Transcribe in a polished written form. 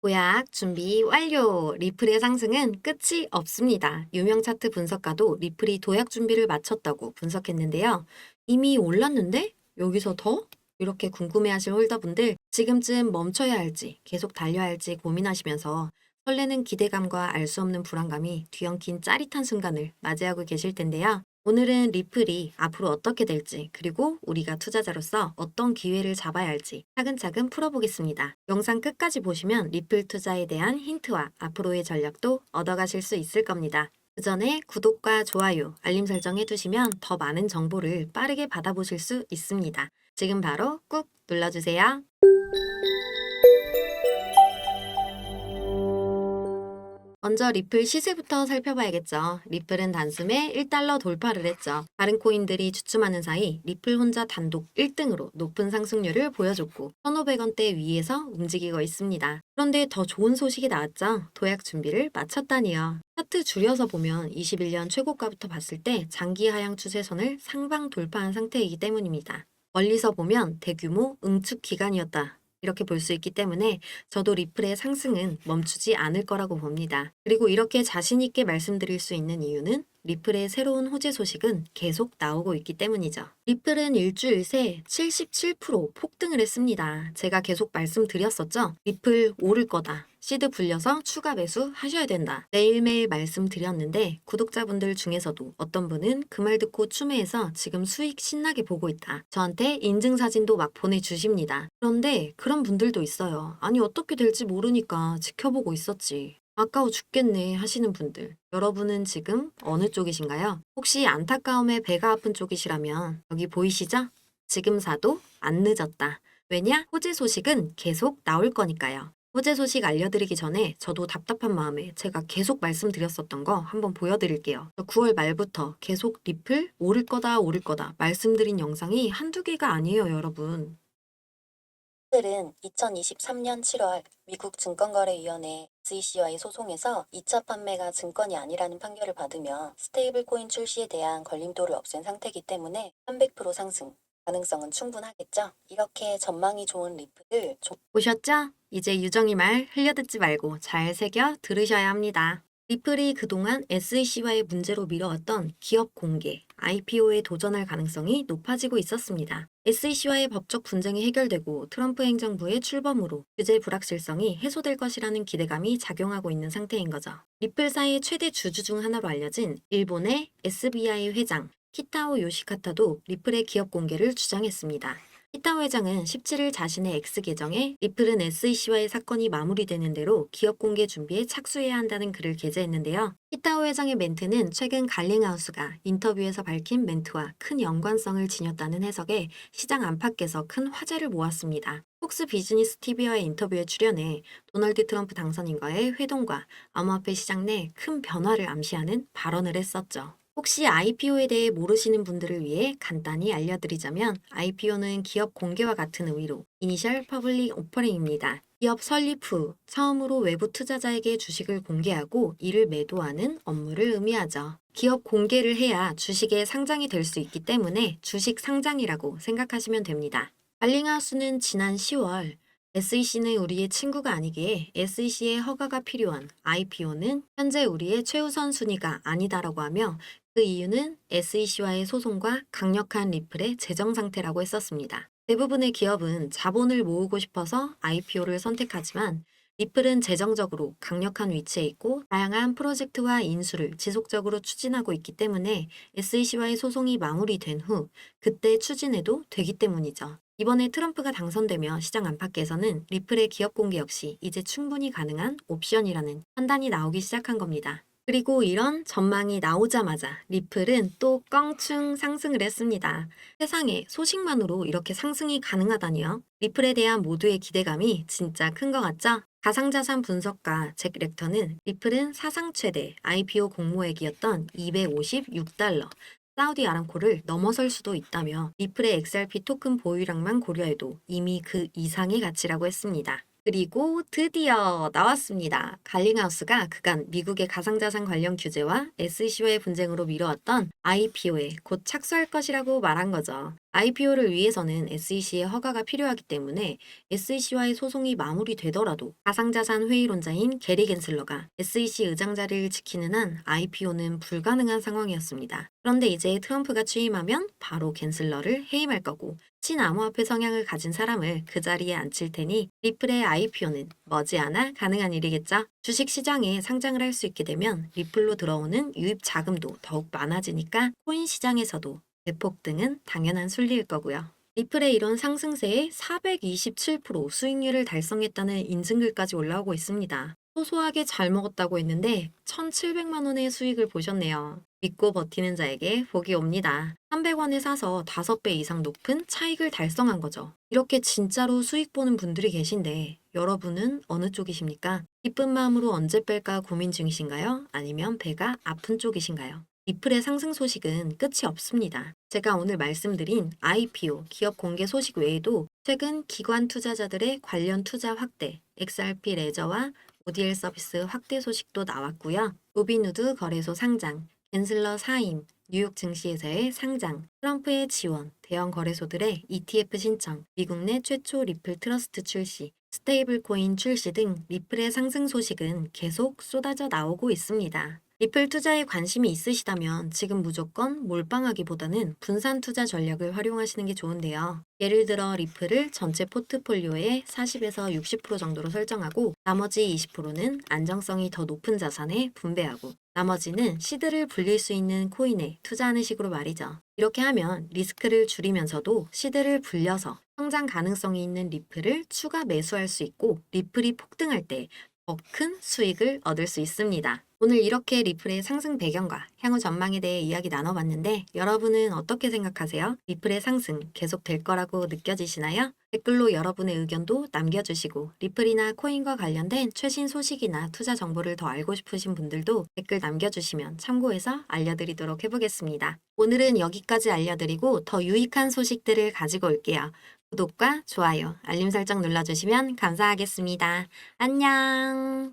보약 준비 완료! 리플의 상승은 끝이 없습니다. 유명 차트 분석가도 리플이 도약 준비를 마쳤다고 분석했는데요. 이미 올랐는데? 여기서 더? 이렇게 궁금해하실 홀더분들 지금쯤 멈춰야 할지 계속 달려야 할지 고민하시면서 설레는 기대감과 알 수 없는 불안감이 뒤엉킨 짜릿한 순간을 맞이하고 계실 텐데요. 오늘은 리플이 앞으로 어떻게 될지, 그리고 우리가 투자자로서 어떤 기회를 잡아야 할지 차근차근 풀어보겠습니다. 영상 끝까지 보시면 리플 투자에 대한 힌트와 앞으로의 전략도 얻어가실 수 있을 겁니다. 그 전에 구독과 좋아요, 알림 설정 해두시면 더 많은 정보를 빠르게 받아보실 수 있습니다. 지금 바로 꾹 눌러주세요. 먼저 리플 시세부터 살펴봐야겠죠. 리플은 단숨에 1달러 돌파를 했죠. 다른 코인들이 주춤하는 사이 리플 혼자 단독 1등으로 높은 상승률을 보여줬고 1,500원대 위에서 움직이고 있습니다. 그런데 더 좋은 소식이 나왔죠. 도약 준비를 마쳤다니요. 차트 줄여서 보면 21년 최고가부터 봤을 때 장기 하향 추세선을 상방 돌파한 상태이기 때문입니다. 멀리서 보면 대규모 응축 기간이었다, 이렇게 볼 수 있기 때문에 저도 리플의 상승은 멈추지 않을 거라고 봅니다. 그리고 이렇게 자신 있게 말씀드릴 수 있는 이유는 리플의 새로운 호재 소식은 계속 나오고 있기 때문이죠. 리플은 일주일 새 77% 폭등을 했습니다. 제가 계속 말씀드렸었죠. 리플 오를 거다. 시드 불려서 추가 매수 하셔야 된다. 매일매일 말씀드렸는데 구독자분들 중에서도 어떤 분은 그 말 듣고 추매해서 지금 수익 신나게 보고 있다, 저한테 인증사진도 막 보내주십니다. 그런데 그런 분들도 있어요. 아니 어떻게 될지 모르니까 지켜보고 있었지, 아까워 죽겠네 하시는 분들. 여러분은 지금 어느 쪽이신가요? 혹시 안타까움에 배가 아픈 쪽이시라면 여기 보이시죠? 지금 사도 안 늦었다. 왜냐? 호재 소식은 계속 나올 거니까요. 호재 소식 알려드리기 전에 저도 답답한 마음에 제가 계속 말씀드렸었던 거 한번 보여드릴게요. 9월 말부터 계속 리플 오를 거다 오를 거다 말씀드린 영상이 한두 개가 아니에요, 여러분. 들은 2023년 7월 미국 증권거래위원회 SEC와의 소송에서 2차 판매가 증권이 아니라는 판결을 받으며 스테이블코인 출시에 대한 걸림돌을 없앤 상태이기 때문에 300% 상승 가능성은 충분하겠죠. 이렇게 전망이 좋은 리플을 보셨죠? 이제 유정이 말 흘려듣지 말고 잘 새겨 들으셔야 합니다. 리플이 그동안 SEC와의 문제로 미뤄왔던 기업 공개, IPO에 도전할 가능성이 높아지고 있었습니다. SEC와의 법적 분쟁이 해결되고 트럼프 행정부의 출범으로 규제 불확실성이 해소될 것이라는 기대감이 작용하고 있는 상태인 거죠. 리플사의 최대 주주 중 하나로 알려진 일본의 SBI 회장 키타오 요시카타도 리플의 기업 공개를 주장했습니다. 키타오 회장은 17일 자신의 X 계정에 리플은 SEC와의 사건이 마무리되는 대로 기업 공개 준비에 착수해야 한다는 글을 게재했는데요. 키타오 회장의 멘트는 최근 갈링하우스가 인터뷰에서 밝힌 멘트와 큰 연관성을 지녔다는 해석에 시장 안팎에서 큰 화제를 모았습니다. 폭스 비즈니스 TV와의 인터뷰에 출연해 도널드 트럼프 당선인과의 회동과 암호화폐 시장 내 큰 변화를 암시하는 발언을 했었죠. 혹시 IPO에 대해 모르시는 분들을 위해 간단히 알려드리자면 IPO는 기업 공개와 같은 의미로 이니셜 퍼블릭 오퍼링입니다. 기업 설립 후 처음으로 외부 투자자에게 주식을 공개하고 이를 매도하는 업무를 의미하죠. 기업 공개를 해야 주식에 상장이 될 수 있기 때문에 주식 상장이라고 생각하시면 됩니다. 발링하우스는 지난 10월 SEC는 우리의 친구가 아니기에 SEC의 허가가 필요한 IPO는 현재 우리의 최우선 순위가 아니다라고 하며 그 이유는 SEC와의 소송과 강력한 리플의 재정 상태라고 했었습니다. 대부분의 기업은 자본을 모으고 싶어서 IPO를 선택하지만 리플은 재정적으로 강력한 위치에 있고 다양한 프로젝트와 인수를 지속적으로 추진하고 있기 때문에 SEC와의 소송이 마무리된 후 그때 추진해도 되기 때문이죠. 이번에 트럼프가 당선되며 시장 안팎에서는 리플의 기업 공개 역시 이제 충분히 가능한 옵션이라는 판단이 나오기 시작한 겁니다. 그리고 이런 전망이 나오자마자 리플은 또 껑충 상승을 했습니다. 세상에 소식만으로 이렇게 상승이 가능하다니요? 리플에 대한 모두의 기대감이 진짜 큰 것 같죠? 가상자산 분석가 잭 렉터는 리플은 사상 최대 IPO 공모액이었던 256달러, 사우디 아람코를 넘어설 수도 있다며 리플의 XRP 토큰 보유량만 고려해도 이미 그 이상의 가치라고 했습니다. 그리고 드디어 나왔습니다. 갈링하우스가 그간 미국의 가상자산 관련 규제와 SEC와의 분쟁으로 미뤄왔던 IPO에 곧 착수할 것이라고 말한 거죠. IPO를 위해서는 SEC의 허가가 필요하기 때문에 SEC와의 소송이 마무리되더라도 가상자산 회의론자인 게리 겐슬러가 SEC 의장 자리를 지키는 한 IPO는 불가능한 상황이었습니다. 그런데 이제 트럼프가 취임하면 바로 겐슬러를 해임할 거고 친암호화폐 성향을 가진 사람을 그 자리에 앉힐 테니 리플의 IPO는 머지않아 가능한 일이겠죠. 주식시장에 상장을 할 수 있게 되면 리플로 들어오는 유입 자금도 더욱 많아지니까 코인 시장에서도 대폭등은 당연한 순리일 거고요. 리플의 이런 상승세에 427% 수익률을 달성했다는 인증글까지 올라오고 있습니다. 소소하게 잘 먹었다고 했는데 1,700만 원의 수익을 보셨네요. 믿고 버티는 자에게 복이 옵니다. 300원에 사서 5배 이상 높은 차익을 달성한 거죠. 이렇게 진짜로 수익 보는 분들이 계신데 여러분은 어느 쪽이십니까? 기쁜 마음으로 언제 뺄까 고민 중이신가요? 아니면 배가 아픈 쪽이신가요? 리플의 상승 소식은 끝이 없습니다. 제가 오늘 말씀드린 IPO, 기업 공개 소식 외에도 최근 기관 투자자들의 관련 투자 확대, XRP 레저와 ODL 서비스 확대 소식도 나왔고요. 로빈후드 거래소 상장, 겐슬러 사임, 뉴욕 증시에서의 상장, 트럼프의 지원, 대형 거래소들의 ETF 신청, 미국 내 최초 리플 트러스트 출시, 스테이블 코인 출시 등 리플의 상승 소식은 계속 쏟아져 나오고 있습니다. 리플 투자에 관심이 있으시다면 지금 무조건 몰빵하기보다는 분산 투자 전략을 활용하시는 게 좋은데요. 예를 들어 리플을 전체 포트폴리오의 40에서 60% 정도로 설정하고 나머지 20%는 안정성이 더 높은 자산에 분배하고 나머지는 시드를 불릴 수 있는 코인에 투자하는 식으로 말이죠. 이렇게 하면 리스크를 줄이면서도 시드를 불려서 성장 가능성이 있는 리플을 추가 매수할 수 있고 리플이 폭등할 때 더 큰 수익을 얻을 수 있습니다. 오늘 이렇게 리플의 상승 배경과 향후 전망에 대해 이야기 나눠봤는데 여러분은 어떻게 생각하세요? 리플의 상승 계속 될 거라고 느껴지시나요? 댓글로 여러분의 의견도 남겨주시고 리플이나 코인과 관련된 최신 소식이나 투자 정보를 더 알고 싶으신 분들도 댓글 남겨주시면 참고해서 알려드리도록 해보겠습니다. 오늘은 여기까지 알려드리고 더 유익한 소식들을 가지고 올게요. 구독과 좋아요, 알림 설정 눌러주시면 감사하겠습니다. 안녕!